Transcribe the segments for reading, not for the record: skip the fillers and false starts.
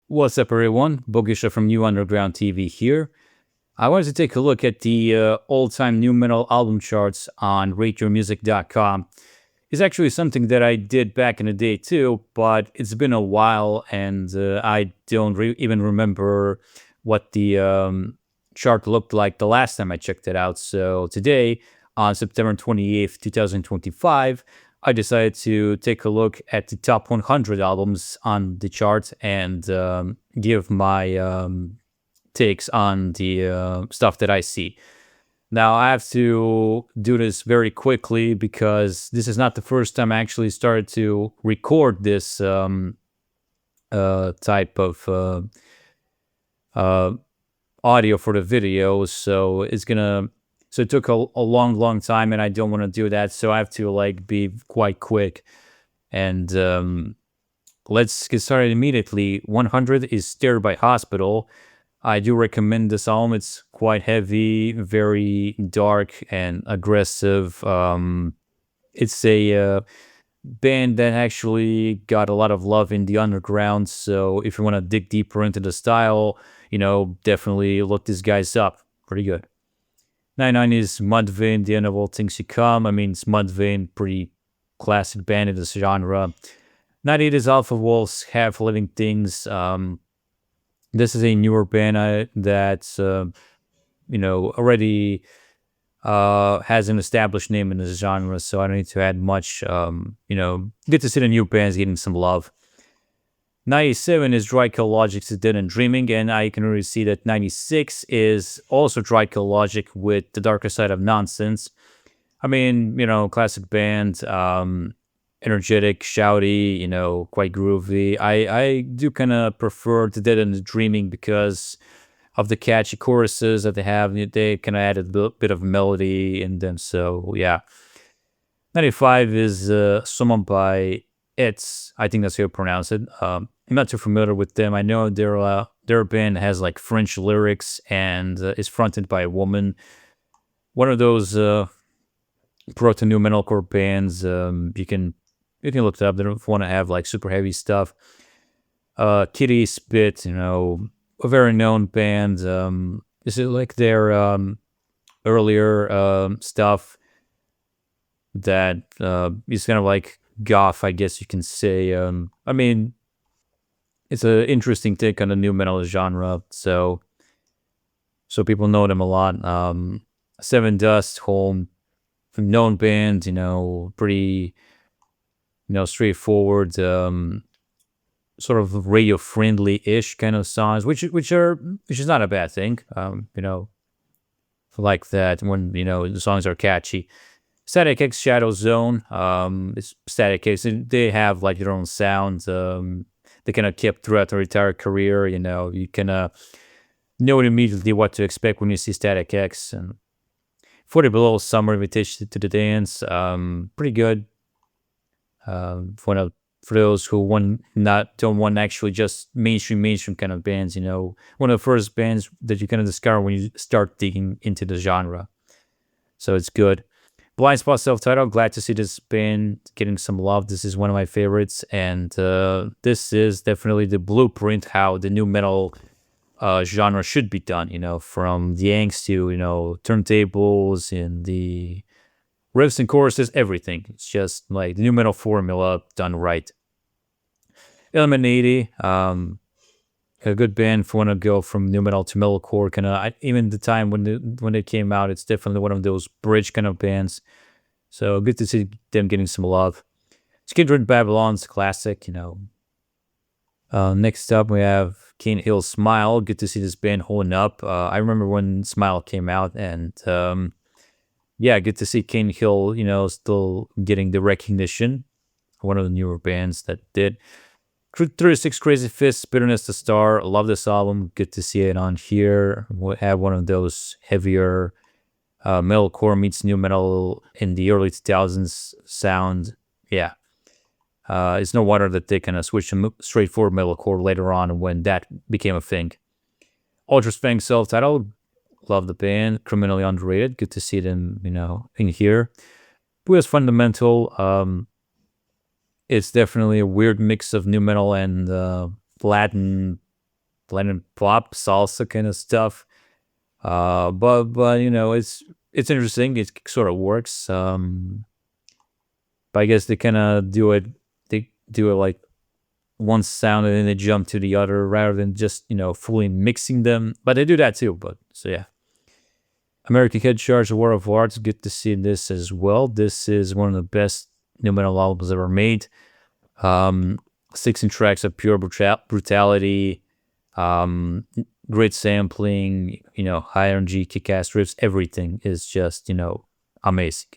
What's up, everyone? Bogisha from New Underground TV here. I wanted to take a look at the all-time new metal album charts on RateYourMusic.com. It's actually something that I did back in the day too, but it's been a while, and I don't even remember what the chart looked like the last time I checked it out. So today, on September 28th, 2025, I decided to take a look at the top 100 albums on the chart and give my takes on the stuff that I see. Now, I have to do this very quickly because this is not the first time I actually started to record this type of uh, audio for the video. So it took a long time, and I don't want to do that. So I have to be quite quick. And let's get started immediately. 100 is Stared by Hospital. I do recommend this album. It's quite heavy, very dark and aggressive. It's a band that actually got a lot of love in the underground. So if you want to dig deeper into the style, definitely look these guys up. Pretty good. 99 is Mudvayne, The End of All Things to Come. I mean, it's Mudvayne, pretty classic band in this genre. 98 is Alpha Wolf's Half Living Things. This is a newer band that's, already has an established name in this genre, so I don't need to add much. Good to see the new bands getting some love. 97 is Dry Kill Logic's Dead and Dreaming, and I can already see that 96 is also Dry Kill Logic with The Darker Side of Nonsense. I mean, classic band, energetic, shouty, quite groovy. I do kind of prefer The Dead and the Dreaming because of the catchy choruses that they have. They kind of added a bit of melody in them, so yeah. 95 is Someone by It's. I think that's how you pronounce it. I'm not too familiar with them. I know their band has French lyrics and is fronted by a woman. One of those proto new metalcore bands. You can look it up. They don't want to have super heavy stuff. Kitty Spit, a very known band. Is it their earlier stuff that is kind of goth, I guess you can say. I mean, it's an interesting take on the new metal genre, so people know them a lot. Seven Dust, whole known band, pretty, straightforward, sort of radio friendly-ish kind of songs, which is not a bad thing. Like that when the songs are catchy. Static X Shadow Zone, it's Static X. They have their own sound. They kind of kept throughout their entire career. You kind of know immediately what to expect when you see Static X. And 40 Below, Summer Invitation to the Dance, pretty good. For those who don't want actually just mainstream kind of bands. One of the first bands that you kind of discover when you start digging into the genre. So it's good. Blind Spot self-titled, glad to see this band getting some love. This is one of my favorites, and this is definitely the blueprint how the new metal genre should be done, from the angst to, turntables and the riffs and choruses, everything. It's just the new metal formula done right. Element 80, a good band if you want to go from new metal to metalcore. Kind of, even the time when they came out, it's definitely one of those bridge kind of bands. So good to see them getting some love. Skindred Babylon's classic. Next up we have Cane Hill Smile. Good to see this band holding up. I remember when Smile came out, and good to see Cane Hill, still getting the recognition. One of the newer bands that did. 36 Crazy Fists, Bitterness to Star. Love this album. Good to see it on here. We have one of those heavier metalcore meets new metal in the early 2000s sound. Yeah. It's no wonder that they kind of switched to straightforward metalcore later on when that became a thing. Ultra Fang self-titled. Love the band. Criminally underrated. Good to see them, in here. Buddha's Fundamental. It's definitely a weird mix of new metal and Latin Latin pop, salsa kind of stuff. But you know, it's interesting. It sort of works. But I guess they kind of do it. They do it like one sound and then they jump to the other rather than just, you know, fully mixing them. But they do that too. But so yeah. American Head Charge, War of Arts. Good to see this as well. This is one of the best new metal albums ever made. 16 tracks of pure brutality, great sampling, you know, high energy, kick-ass riffs. Everything is just, you know, amazing.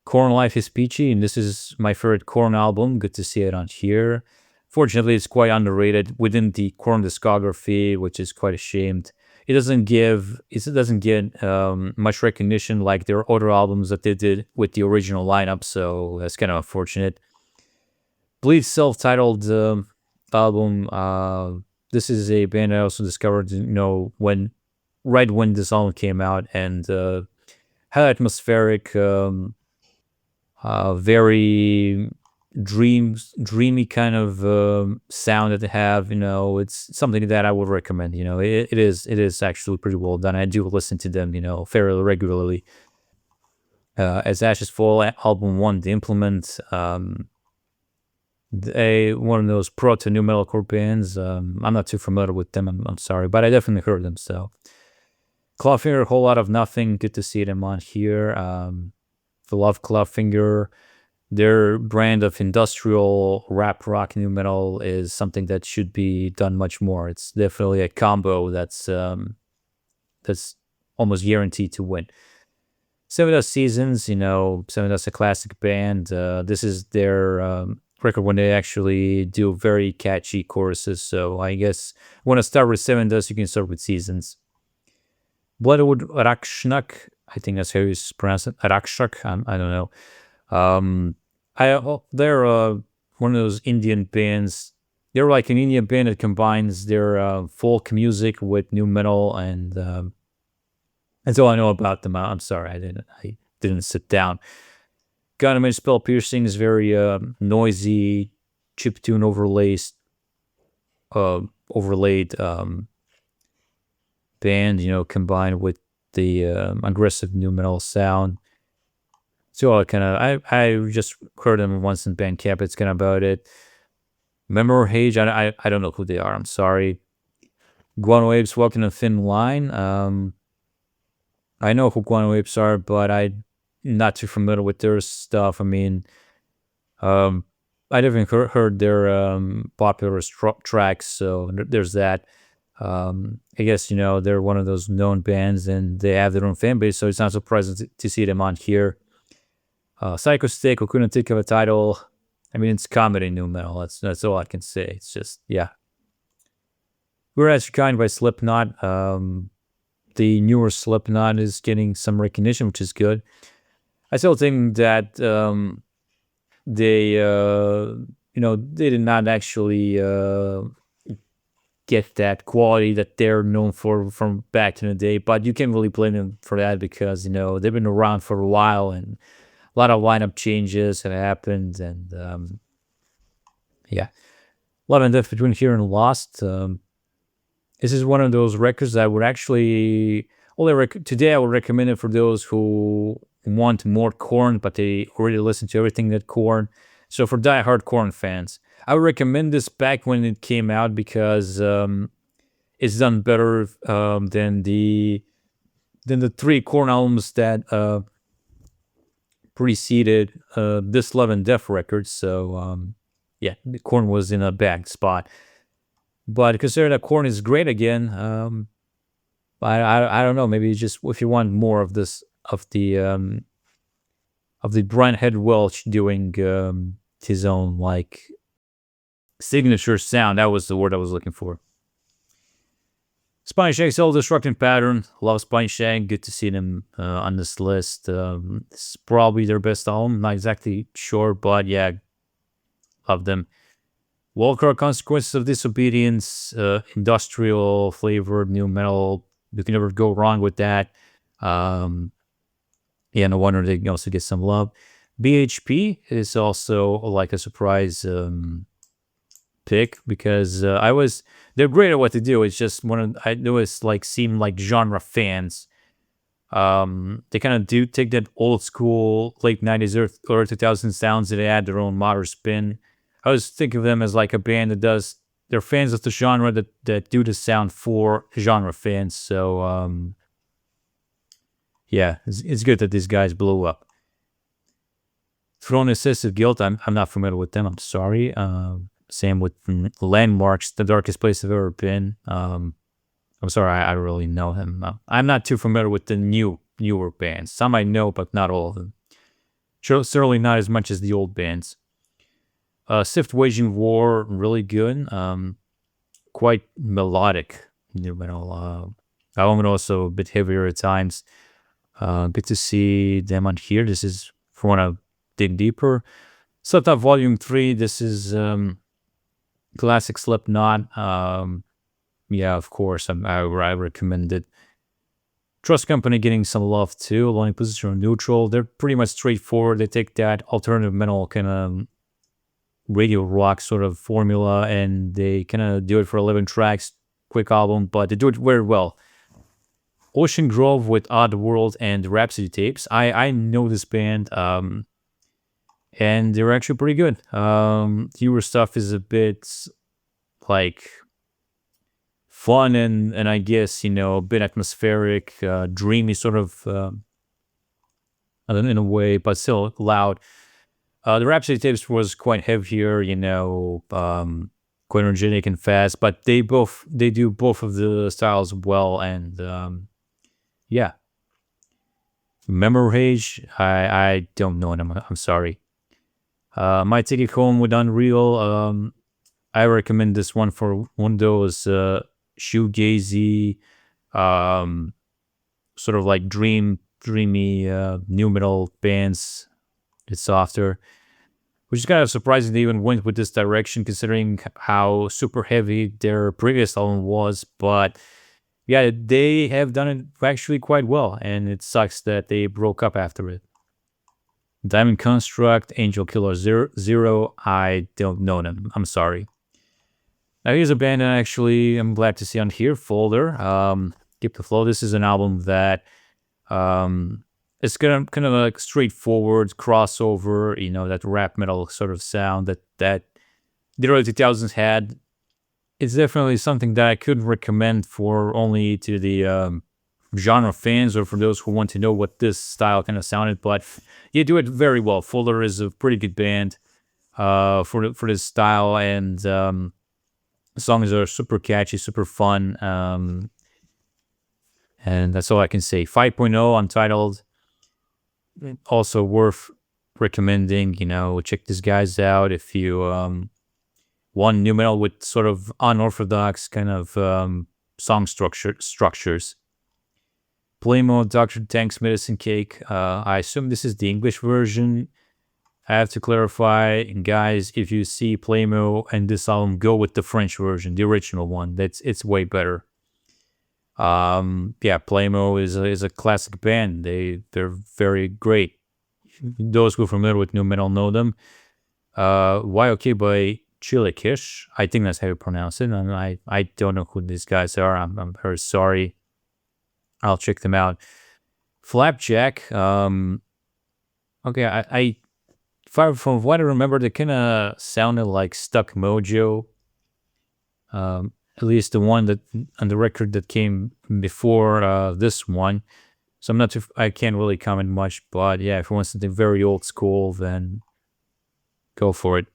Korn Life is Peachy, and this is my favorite Korn album. Good to see it on here. Fortunately, it's quite underrated within the Korn discography, which is quite ashamed. It doesn't get much recognition like their other albums that they did with the original lineup, so that's kind of unfortunate. Bleed's self-titled album. This is a band I also discovered, you know, right when this album came out, and highly atmospheric, very dreamy kind of sound that they have. You know, it's something that I would recommend. You know, it is actually pretty well done. I do listen to them, you know, fairly regularly. As Ashes Fall, album 1, The Implement. One of those proto new metalcore bands. I'm not too familiar with them. I'm sorry, but I definitely heard them. So, Clawfinger, Whole Lot of Nothing. Good to see them on here. The Love Clawfinger. Their brand of industrial rap rock new metal is something that should be done much more. It's definitely a combo that's almost guaranteed to win. Seven Dust Seasons, you know, Seven Dust a classic band. This is their record when they actually do very catchy choruses. So I guess want to start with Seven Dust, you can start with Seasons. Bloodwood Rakshnak, I think that's how you pronounce it. Rakshnak, I don't know. They're one of those Indian bands. They're like an Indian band that combines their folk music with new metal, and that's all I know about them. I'm sorry, I didn't sit down. Gunman Spell Piercing is very noisy, chiptune overlaid band, you know, combined with the aggressive new metal sound. So I just heard them once in Bandcamp. It's kind of about it. Memory Hage, I don't know who they are. I'm sorry. Guano Apes, Walking a Thin Line. I know who Guano Apes are, but I'm not too familiar with their stuff. I mean, I haven't heard their popular tracks, so there's that. I guess, you know, they're one of those known bands and they have their own fan base, so it's not surprising to see them on here. Psycho Stick, who couldn't think of a title. I mean, it's comedy new metal. That's all I can say. It's just, yeah. Whereas Kind by Slipknot, the newer Slipknot is getting some recognition, which is good. I still think that they did not actually get that quality that they're known for from back in the day, but you can't really blame them for that because, you know, they've been around for a while and a lot of lineup changes have happened, and yeah. Love and Death Between Here and Lost. This is one of those records that I would actually today I would recommend it for those who want more Korn, but they already listen to everything that Korn. So for die-hard Korn fans, I would recommend this back when it came out because it's done better than the 3 Korn albums that preceded this Love and Death record. So yeah, Korn was in a bad spot. But considering that Korn is great again, I don't know. Maybe just if you want more of this of the Brian Head Welch doing his own like signature sound. That was the word I was looking for. Spine Shank's Soul Destructing Pattern. Love Spine Shank. Good to see them on this list. This is probably their best album. Not exactly sure, but yeah, love them. Walker, Consequences of Disobedience, industrial flavored new metal. You can never go wrong with that. Yeah, no wonder they can also get some love. BHP is also like a surprise pick because they're great at what they do. It's just I always like seem like genre fans. They kind of do take that old school late 90s or 2000s sounds, and they add their own modern spin. I always think of them as like a band that does, they're fans of the genre that do the sound for genre fans. So yeah, it's good that these guys blew up. Throne Excessive Guilt, I'm not familiar with them. I'm sorry. Same with Landmarks, The Darkest Place I've Ever Been. I'm sorry, I really know him. I'm not too familiar with the newer bands. Some I know, but not all of them. Certainly not as much as the old bands. Swift Waging War, really good. Quite melodic new metal. Album also a bit heavier at times. Good to see them on here. This is for when I dig deeper. Slipknot Volume 3. This is classic Slipknot. Yeah, of course, I recommend it. Trust Company getting some love too. Lonely Position or Neutral. They're pretty much straightforward. They take that alternative metal kind of radio rock sort of formula and they kind of do it for 11 tracks, quick album, but they do it very well. Ocean Grove with Odd World and Rhapsody Tapes. I know this band, and they're actually pretty good. Newer stuff is a bit like fun and I guess, a bit atmospheric, dreamy sort of, in a way, but still loud. The Rhapsody Tapes was quite heavier, quite energetic and fast, but they do both of the styles well, and yeah. Memorage, I don't know them. I'm sorry. My Ticket Home with Unreal. I recommend this one for one of those shoegazy, sort of like dreamy new metal bands. It's softer, which is kind of surprising they even went with this direction considering how super heavy their previous album was. But yeah, they have done it actually quite well, and it sucks that they broke up after it. Diamond Construct, Angel Killer Zero, I don't know them. I'm sorry. Now here's a band that actually I'm glad to see on here, Folder. Keep the Flow. This is an album that it's kind of like straightforward crossover, that rap metal sort of sound that the early 2000s had. It's definitely something that I could recommend for only to the genre fans or for those who want to know what this style kind of sounded. But you do it very well. Folder is a pretty good band for this style, and songs are super catchy, super fun, and that's all I can say. 5.0 Untitled, also worth recommending. Check these guys out if you want new metal with sort of unorthodox kind of song structures. Playmo, Dr. Tank's Medicine Cake. I assume this is the English version. I have to clarify, guys, if you see Playmo and this album, go with the French version, the original one. It's way better. Yeah, Playmo is a classic band. They're very great. Those who are familiar with new metal know them. Why Okay by Chilikish. I think that's how you pronounce it. And I don't know who these guys are. I'm very sorry. I'll check them out. Flapjack. Okay, from what I remember, they kind of sounded like Stuck Mojo. At least the one that on the record that came before this one. So I can't really comment much, but yeah, if you want something very old school, then go for it.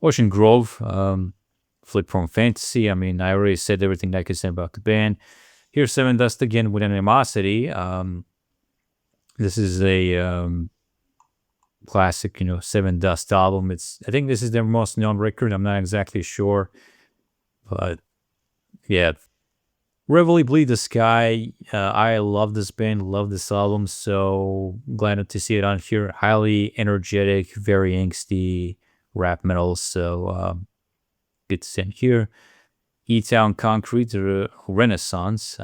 Ocean Grove, Flip from Fantasy. I mean, I already said everything that I could say about the band. Here's Seven Dust again with Animosity. This is a classic, Seven Dust album. I think this is their most known record. I'm not exactly sure, but yeah. Reveille Bleed the Sky. I love this band, love this album, so glad to see it on here. Highly energetic, very angsty rap metal, so good to see it here. E-Town Concrete, Renaissance.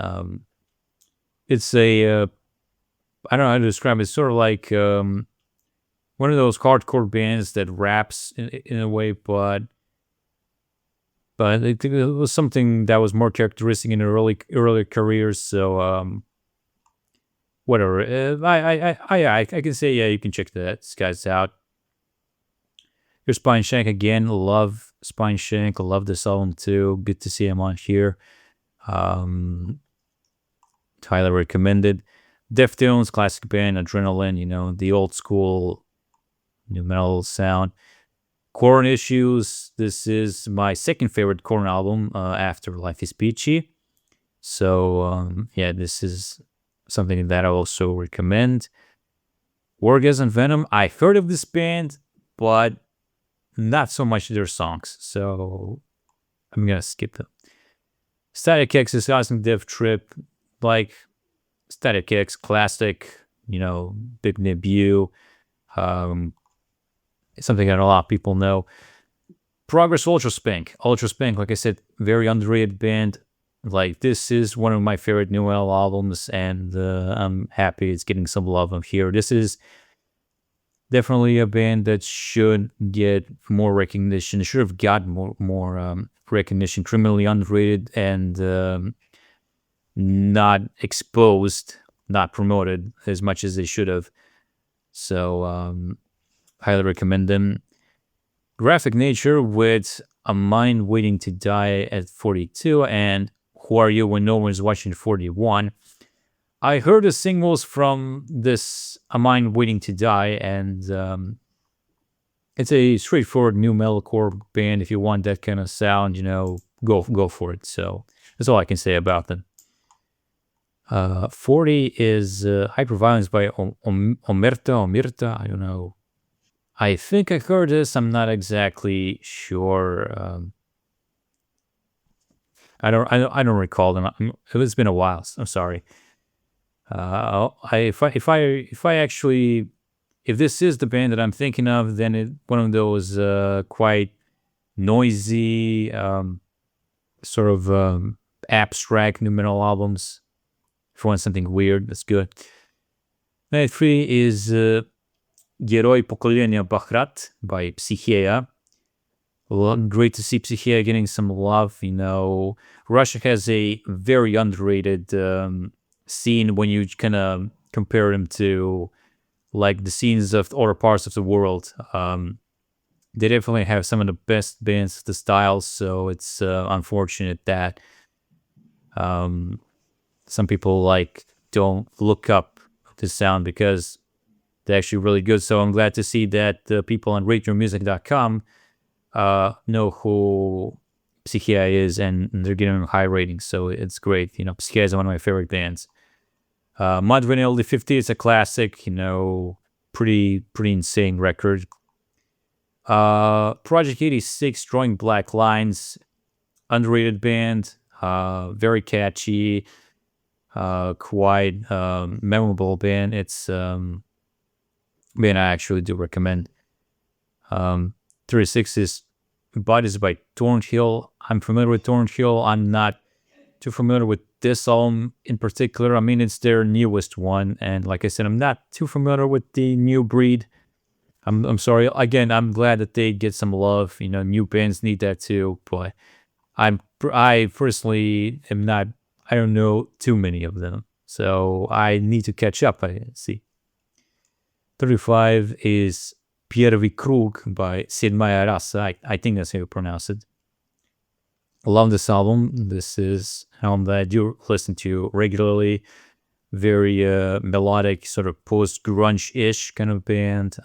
It's a, I don't know how to describe it. It's sort of like one of those hardcore bands that raps in a way, but but it was something that was more characteristic in their earlier careers. So whatever. I can say, yeah, you can check these guys out. Here's Spine Shank again. Love Spine Shank. Love this album too. Good to see him on here. Highly recommended. Deftones, classic band, Adrenaline, the old school new metal sound. Korn Issues. This is my second favorite Korn album after Life is Peachy. So, yeah, this is something that I also recommend. Orgasm Venom. I've heard of this band, but not so much their songs. So, I'm going to skip them. Static X is Cosmic Death Trip. Like, Static X, classic, big debut. Something that a lot of people know. Progress Ultraspank. Ultraspank, like I said, very underrated band. Like, this is one of my favorite new metal albums, and I'm happy it's getting some love here. This is definitely a band that should get more recognition. It should have gotten more recognition. Criminally underrated and not exposed, not promoted as much as they should have. So, highly recommend them. Graphic Nature with A Mind Waiting to Die at 42 and Who Are You When No One's Watching 41. I heard the singles from this A Mind Waiting to Die, and it's a straightforward new metalcore band. If you want that kind of sound, go for it. So that's all I can say about them. 40 is Hyperviolence by Omerta. I don't know. I think I heard this. I'm not exactly sure. I don't recall them. It's been a while. I'm sorry. If this is the band that I'm thinking of, then it's one of those quite noisy, sort of abstract new metal albums. If you want something weird, that's good. Night 3 is Герой Поколения Бахрат by Psycheia. Well, great to see Psycheia getting some love. Russia has a very underrated scene when you kind of compare them to like the scenes of other parts of the world. They definitely have some of the best bands of the style, so it's unfortunate that some people don't look up this sound because they're actually really good. So I'm glad to see that the people on RateYourMusic.com know who Psycheia is, and they're giving them high ratings. So it's great. Psycheia is one of my favorite bands. Mud Vinyl LD50 is a classic. Pretty insane record. Project 86, Drawing Black Lines, underrated band. Very catchy. Quite memorable band. It's band I actually do recommend. 36 is Bodies by Thornhill. I'm familiar with Thornhill. I'm not too familiar with this album in particular. I mean, it's their newest one, and like I said, I'm not too familiar with the New Breed. I'm sorry. Again, I'm glad that they get some love. New bands need that too, but I personally am not. I don't know too many of them, so I need to catch up. I see. 35 is Pierwszy Krug by Siedmая Rasa. I think that's how you pronounce it. I love this album. This is an album that I do listen to regularly. Very melodic, sort of post-grunge-ish kind of band.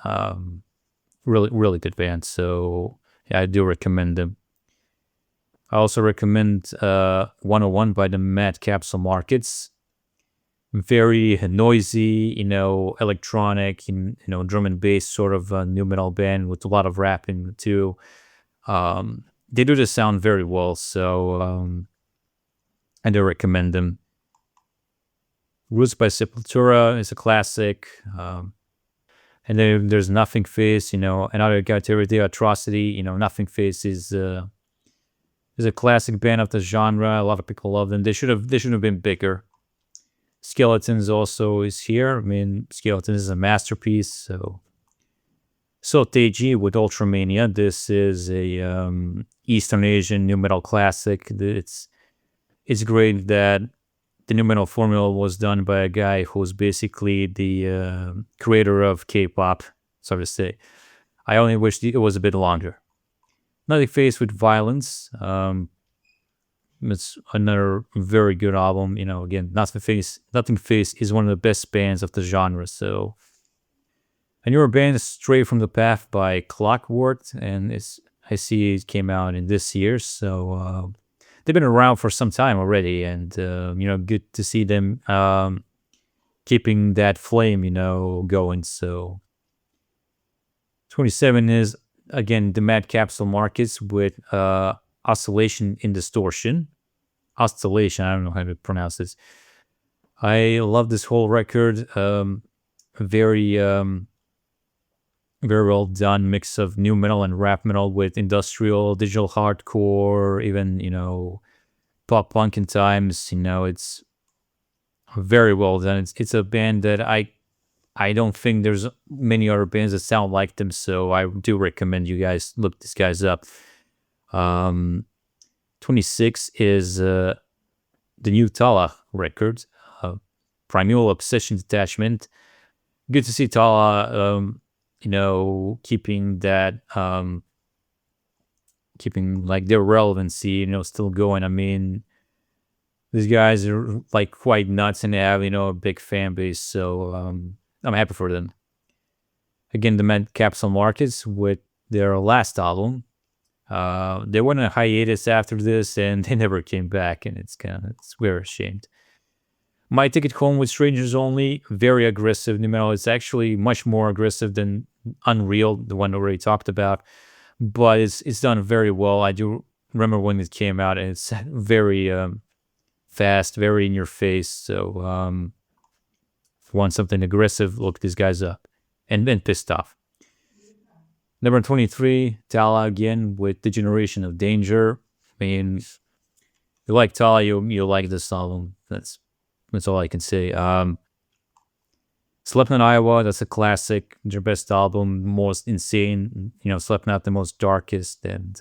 Really, really good band. So, yeah, I do recommend them. I also recommend 101 by the Mad Capsule Markets. Very noisy, electronic, drum and bass sort of new metal band with a lot of rapping too. They do the sound very well, so I do recommend them. Roots by Sepultura is a classic. And then there's Nothing Face, another category, Atrocity. Nothing Face is a classic band of the genre. A lot of people love them. They should have been bigger. Skeletons also is here. I mean, Skeletons is a masterpiece. So So Teji with Ultramania. This is a Eastern Asian new metal classic. It's great that the new metal formula was done by a guy who's basically the creator of K-pop, so to say. I only wish it was a bit longer. Nothing Faced with Violence. It's another very good album. Again, Nothing Face is one of the best bands of the genre. So, a newer band is Stray from the Path by Clockwork, and I see it came out in this year. So they've been around for some time already, and good to see them keeping that flame, going. So 27 is again the Mad Capsule Markets with Oscillation in Distortion. Oscillation, I don't know how to pronounce this. I love this whole record. Very very well done mix of new metal and rap metal with industrial, digital hardcore, even pop punk in times. It's very well done. It's a band that I don't think there's many other bands that sound like them, so I do recommend you guys look these guys up. 26 is the new Tala record, Primeval Obsession Detachment. Good to see Tala, keeping that, keeping like their relevancy, still going. I mean, these guys are like quite nuts and they have, a big fan base, so I'm happy for them. Again, the Mad Capsule Markets with their last album. They went on a hiatus after this and they never came back, and it's very ashamed. My Ticket Home with Strangers Only, very aggressive new metal. It's actually much more aggressive than Unreal, the one I already talked about, but it's done very well. I do remember when it came out, and it's very fast, very in your face. So if you want something aggressive, look these guys up. And then Pissed Off. Number 23, Tala again with Degeneration of Danger. I mean, if you like Tala, you like this album. That's all I can say. Slipknot Iowa, that's a classic. Their best album, most insane. Slipknot, the most darkest, and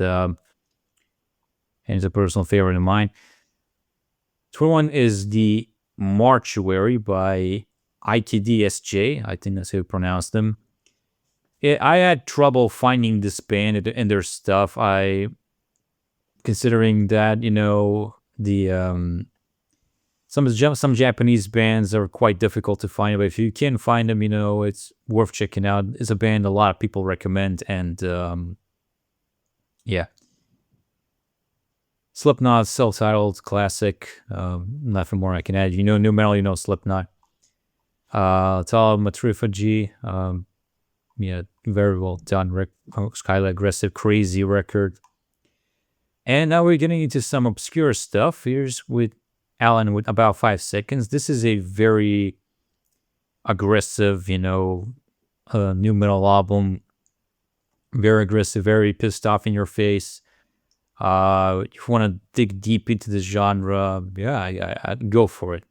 it's a personal favorite of mine. 21 is the Mortuary by ITDSJ. I think that's how you pronounce them. I had trouble finding this band and their stuff. Considering that the some Japanese bands are quite difficult to find, but if you can find them, it's worth checking out. It's a band a lot of people recommend, and yeah. Slipknot, self-titled classic. Nothing more I can add. New metal, Slipknot. Tala Matrifaji. Yeah, very well done. Highly aggressive, crazy record. And now we're getting into some obscure stuff. Here's with Alan with About 5 Seconds. This is a very aggressive, new metal album. Very aggressive, very pissed off in your face. If you want to dig deep into the genre, yeah, I'd go for it.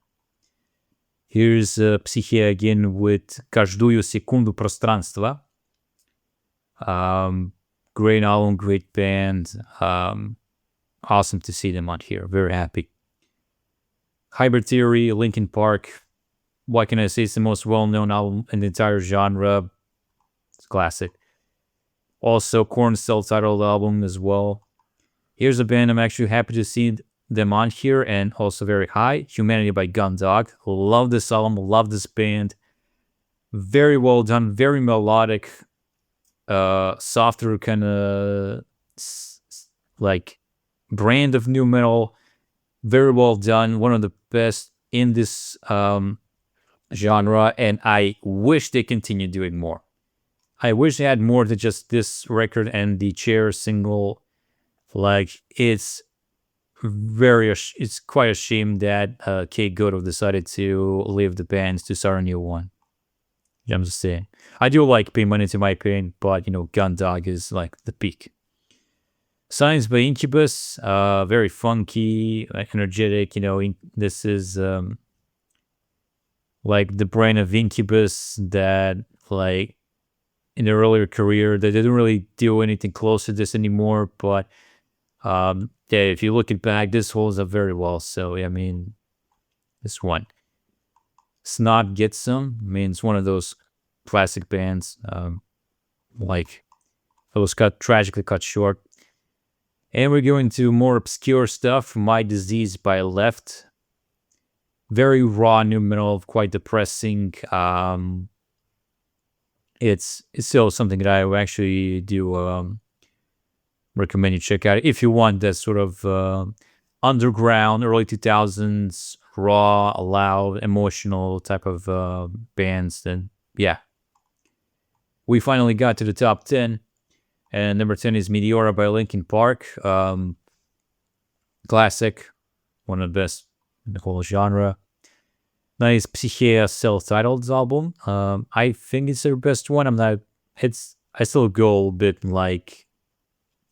Here's Psyche again with Каждую секунду пространства. Great album, great band. Awesome to see them on here. Very happy. Hybrid Theory, Linkin Park. What can I say? It's the most well-known album in the entire genre. It's classic. Also, Korn's self-titled album as well. Here's a band I'm actually happy to see them on here, and also very high. Humanity by Gundog. Love this album. Love this band. Very well done. Very melodic. Softer kind of like brand of new metal. Very well done. One of the best in this genre, and I wish they continue doing more. I wish they had more than just this record and the Chair single. Like, it's quite a shame that Kate Goto decided to leave the band to start a new one. I'm just saying. I do like Pay Money to My Pain, but Gundog is like the peak. Signs by Incubus, very funky, energetic. This is like the brain of Incubus that like in their earlier career. They didn't really do anything close to this anymore, but yeah, if you look it back, this holds up very well. So yeah, I mean, this one, Snot Gets Some. I mean, it's one of those classic bands. Like it was tragically cut short. And we're going to more obscure stuff. My Disease by Left. Very raw new metal, quite depressing. It's still something that I actually do recommend you check out if you want that sort of underground, early 2000s, raw, loud, emotional type of bands. Then yeah, we finally got to the top 10. And number 10 is Meteora by Linkin Park. Classic, one of the best in the whole genre. Nice Psyche self-titled album. I think it's their best one. I still go a bit like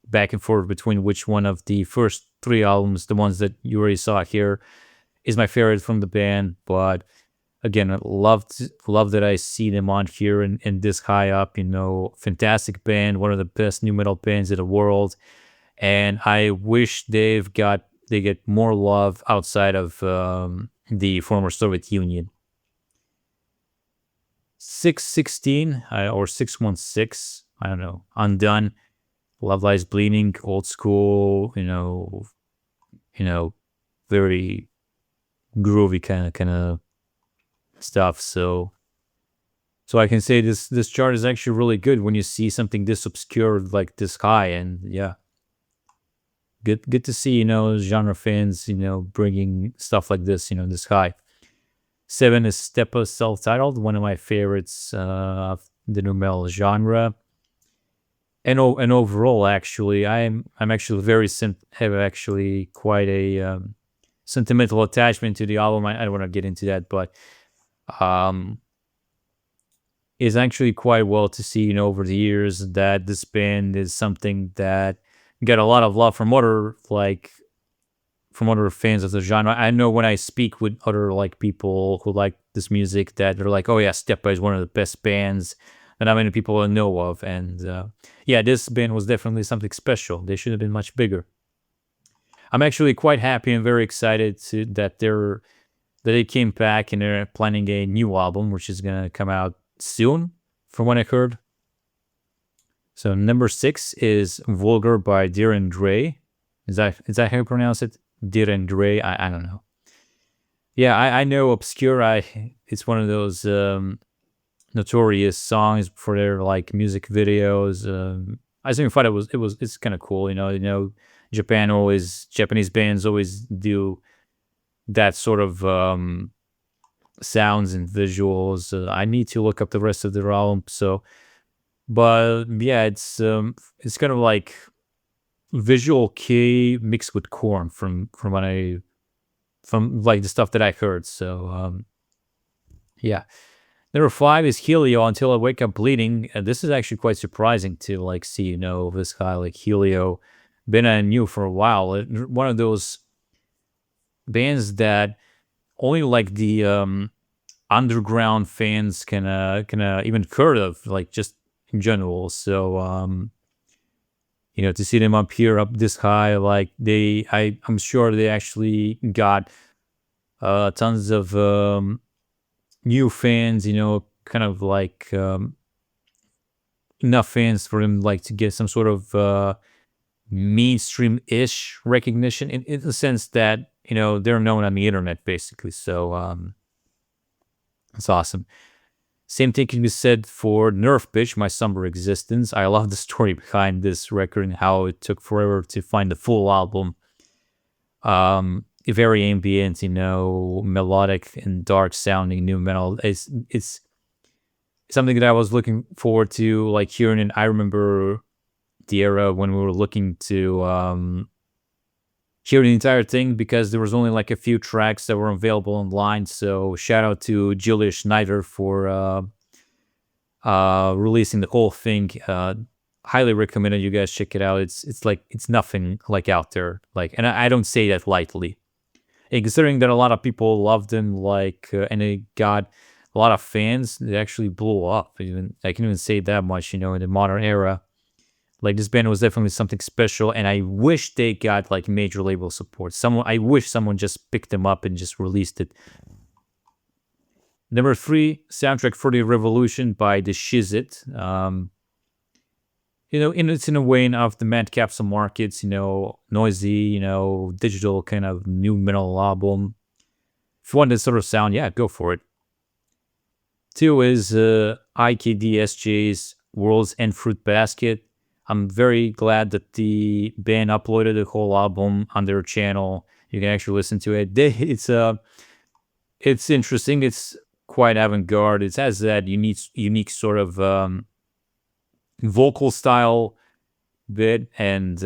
back and forth between which one of the first 3 albums, the ones that you already saw here, is my favorite from the band. But again, I love that I see them on here and this high up, fantastic band, one of the best new metal bands in the world. And I wish they get more love outside of the former Soviet Union. 616 or 616, I don't know, Undone, Love Lies Bleeding, old school, very groovy kind of stuff. So I can say this chart is actually really good when you see something this obscure like this high. And yeah, good to see genre fans bringing stuff like this this high. 7 is Stepa, self-titled, one of my favorites of the new metal genre. And overall, actually, I'm actually have actually quite a sentimental attachment to the album. I don't want to get into that, but is actually quite well to see over the years that this band is something that got a lot of love from other fans of the genre. I know when I speak with other people who like this music that they're like, oh yeah, Stepa is one of the best bands that not many people know of. And yeah, this band was definitely something special. They should have been much bigger. I'm actually quite happy and very excited that they came back and they're planning a new album, which is gonna come out soon, from what I heard. So number 6 is Vulgar by Diren Dre. Is that how you pronounce it? Diren Dre? I don't know. Yeah, I know Obscure. It's one of those notorious songs for their music videos. I think thought it's kind of cool. Japanese bands always do that sort of sounds and visuals. I need to look up the rest of their album. But yeah, it's kind of like Visual Kei mixed with Korn from the stuff that I heard. So yeah. Number 5 is Helio, Until I Wake Up Bleeding. And this is actually quite surprising to see this guy like Helio, been new for a while. One of those bands that only the underground fans can even heard of, just in general. So to see them up this high, I'm sure they actually got tons of new fans, kind of enough fans for them to get some sort of mainstream-ish recognition in the sense that they're known on the internet basically. So it's awesome. Same thing can be said for Nerf Bitch, My Somber Existence. I love the story behind this record and how it took forever to find the full album. Very ambient, melodic and dark sounding new metal. It's something that I was looking forward to hearing. And I remember the era when we were looking to hear the entire thing because there was only a few tracks that were available online. So shout out to Julia Schneider for releasing the whole thing. Highly recommended you guys check it out. It's nothing out there. And I don't say that lightly. And considering that a lot of people loved them, and they got a lot of fans. It actually blew up. Even I can even say that much, in the modern era. Like, this band was definitely something special, and I wish they got like major label support. I wish someone just picked them up and just released it. Number 3, Soundtrack for the Revolution by the Shizit. It's in a vein of the Mad Capsule Markets, noisy, digital kind of new metal album. If you want this sort of sound, yeah, go for it. 2 is IKDSJ's World's End Fruit Basket. I'm very glad that the band uploaded the whole album on their channel. You can actually listen to it. It's interesting. It's quite avant-garde. It has that unique sort of vocal style bit, and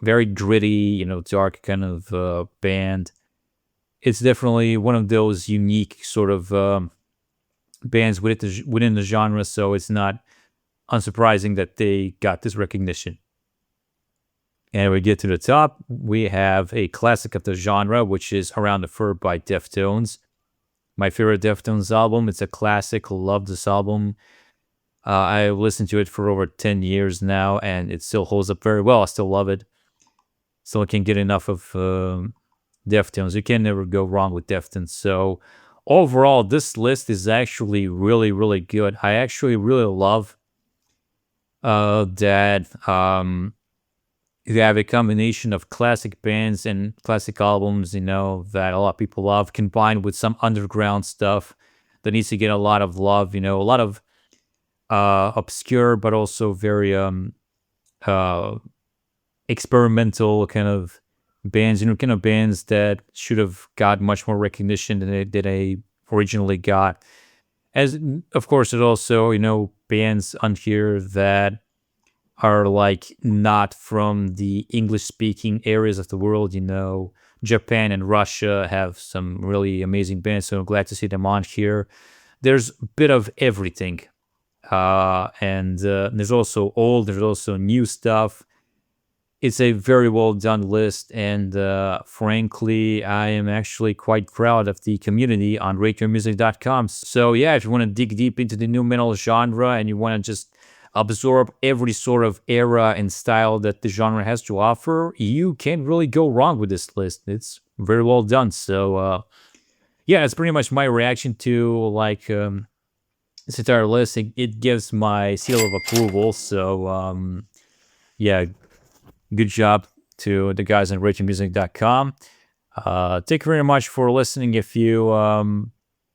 very gritty, dark kind of band. It's definitely one of those unique sort of bands within the genre, so it's not unsurprising that they got this recognition. And we get to the top, we have a classic of the genre, which is Around the Fur by Deftones. My favorite Deftones album. It's a classic. Love this album. I've listened to it for over 10 years now, and it still holds up very well. I still love it. Still can't get enough of Deftones. You can never go wrong with Deftones. So overall, this list is actually really, really good. I actually really love that you have a combination of classic bands and classic albums, that a lot of people love, combined with some underground stuff that needs to get a lot of love, a lot of obscure but also very experimental kind of bands, kind of bands that should have got much more recognition than they originally got. As of course, it also, bands on here that are like not from the English-speaking areas of the world. Japan and Russia have some really amazing bands, so I'm glad to see them on here. There's a bit of everything, and there's also old, there's also new stuff. It's a very well done list, and frankly, I am actually quite proud of the community on RateYourMusic.com. So yeah, if you want to dig deep into the new metal genre and you want to just absorb every sort of era and style that the genre has to offer, you can't really go wrong with this list. It's very well done. So yeah, that's pretty much my reaction to this entire list. It gives my seal of approval. So yeah, good job to the guys on RateYourMusic.com. Thank you very much for listening. If you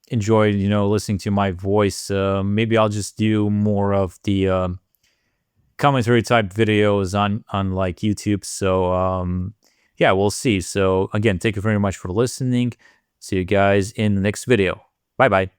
enjoyed, listening to my voice, maybe I'll just do more of the commentary type videos on like YouTube. So yeah, we'll see. So again, thank you very much for listening. See you guys in the next video. Bye bye.